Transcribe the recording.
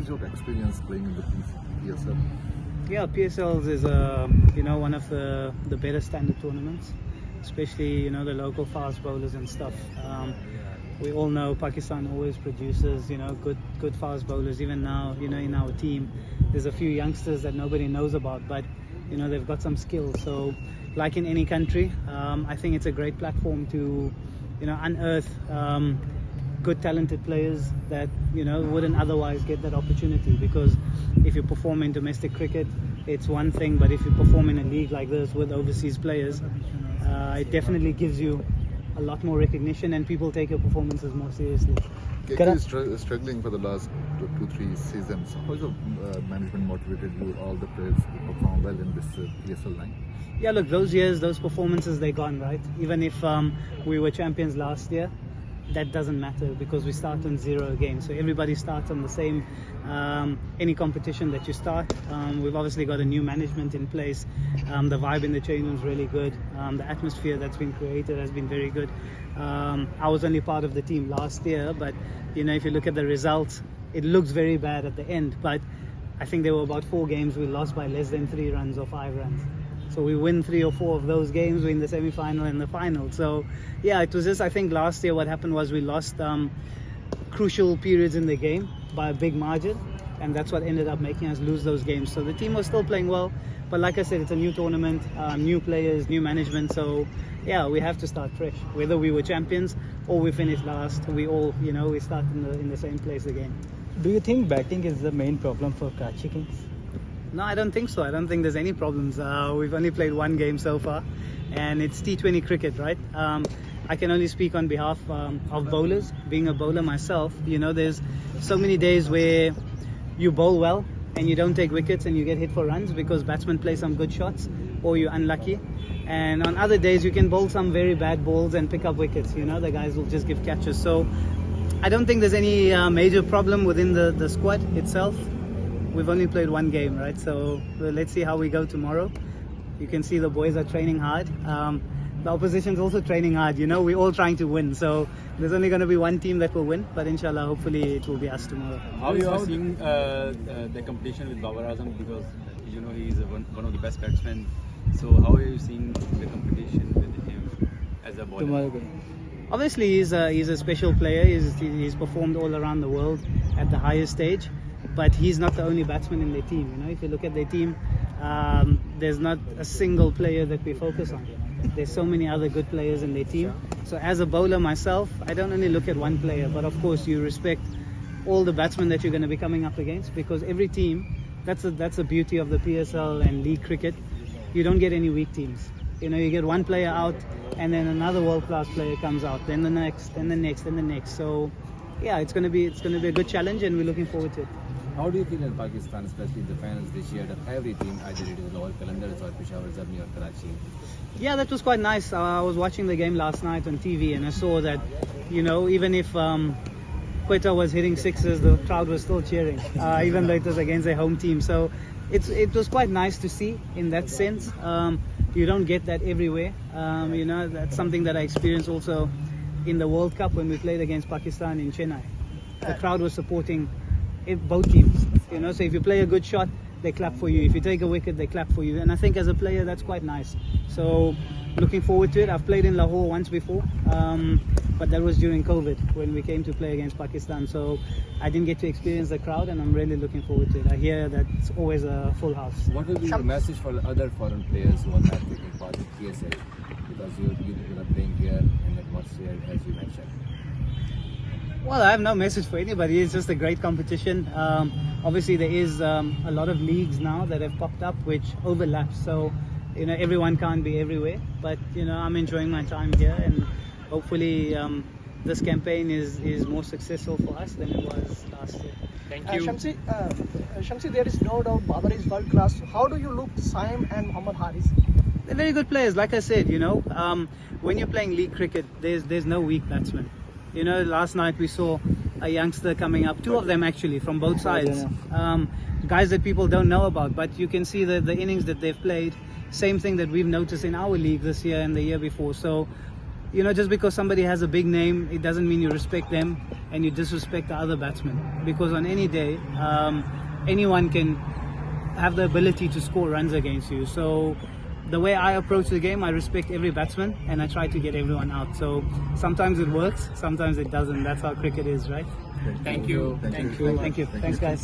is your experience playing in the PSL? Yeah, PSL is one of the better standard tournaments, especially the local fast bowlers and stuff. We all know Pakistan always produces good fast bowlers. Even now in our team, there's a few youngsters that nobody knows about, but they've got some skill. So like in any country, I think it's a great platform to unearth good talented players that wouldn't otherwise get that opportunity, because if you perform in domestic cricket it's one thing, but if you perform in a league like this with overseas players, it definitely gives you a lot more recognition and people take your performances more seriously. KK is struggling for the last 2-3 seasons. How is the management motivated you, all the players to perform well in this PSL line? Yeah, look, those years, those performances, they're gone, right? Even if we were champions last year, that doesn't matter because we start on 0 again. So everybody starts on the same, any competition that you start. We've obviously got a new management in place. The vibe in the change room is really good. The atmosphere that's been created has been very good. I was only part of the team last year, but if you look at the results, it looks very bad at the end. But I think there were about 4 games we lost by less than 3 runs or 5 runs. So we win 3 or 4 of those games, we in the semi-final and the final. So yeah, it was just, I think last year what happened was we lost crucial periods in the game by a big margin, and that's what ended up making us lose those games. So the team was still playing well, but like I said, it's a new tournament, new players, new management. So yeah, we have to start fresh. Whether we were champions or we finished last, we all, we start in the same place again. Do you think batting is the main problem for Karachi Kings? No, I don't think so. I don't think there's any problems. We've only played 1 game so far, and it's T20 cricket, right? I can only speak on behalf of bowlers. Being a bowler myself, there's so many days where you bowl well and you don't take wickets and you get hit for runs because batsmen play some good shots or you're unlucky. And on other days you can bowl some very bad balls and pick up wickets. The guys will just give catches. So I don't think there's any major problem within the squad itself. We've only played 1 game, right? So let's see how we go tomorrow. You can see the boys are training hard. The opposition's also training hard. We're all trying to win. So there's only going to be 1 team that will win. But inshallah, hopefully it will be us tomorrow. How are you seeing the competition with Babar Azam? Because he's one of the best batsmen. So how are you seeing the competition with him as a bowler? Obviously, he's a special player. He's performed all around the world at the highest stage. But he's not the only batsman in their team. If you look at their team, there's not a single player that we focus on. There's so many other good players in their team. So as a bowler myself, I don't only look at one player, but of course you respect all the batsmen that you're going to be coming up against, because every team, that's the beauty of the PSL and league cricket. You don't get any weak teams. You get one player out and then another world-class player comes out, then the next, and the next, and the next. So yeah, it's going to be a good challenge and we're looking forward to it. How do you feel in Pakistan, especially in the finals this year, that every team, either it is Lahore Qalandars or Peshawar Zalmi or Karachi? Yeah, that was quite nice. I was watching the game last night on TV and I saw that, even if Quetta was hitting 6s, the crowd was still cheering, even though it was against their home team. So it was quite nice to see in that sense. You don't get that everywhere. That's something that I experienced also in the World Cup when we played against Pakistan in Chennai. The crowd was supporting both teams. So if you play a good shot, they clap for you. If you take a wicket, they clap for you. And I think as a player, that's quite nice. So looking forward to it. I've played in Lahore once before, but that was during COVID when we came to play against Pakistan. So I didn't get to experience the crowd, and I'm really looking forward to it. I hear that it's always a full house. What will be your message for other foreign players who are not taking part in PSL? Because you are playing here in the atmosphere, as you mentioned. Well, I have no message for anybody. It's just a great competition. Obviously, there is a lot of leagues now that have popped up which overlap. So, everyone can't be everywhere. But, I'm enjoying my time here, and hopefully this campaign is more successful for us than it was last year. Thank you. Shamsi, there is no doubt Babar is world class. How do you look Saim and Muhammad Haris? They're very good players. Like I said, when you're playing league cricket, there's no weak batsman. Last night we saw a youngster coming up, 2 of them actually, from both sides. Guys that people don't know about, but you can see the innings that they've played. Same thing that we've noticed in our league this year and the year before. So, just because somebody has a big name, it doesn't mean you respect them. and you disrespect the other batsman, because on any day anyone can have the ability to score runs against you. So the way I approach the game, I respect every batsman and I try to get everyone out. So sometimes it works, sometimes it doesn't. That's how cricket is, right? Thank you. Thank you. Thanks, guys.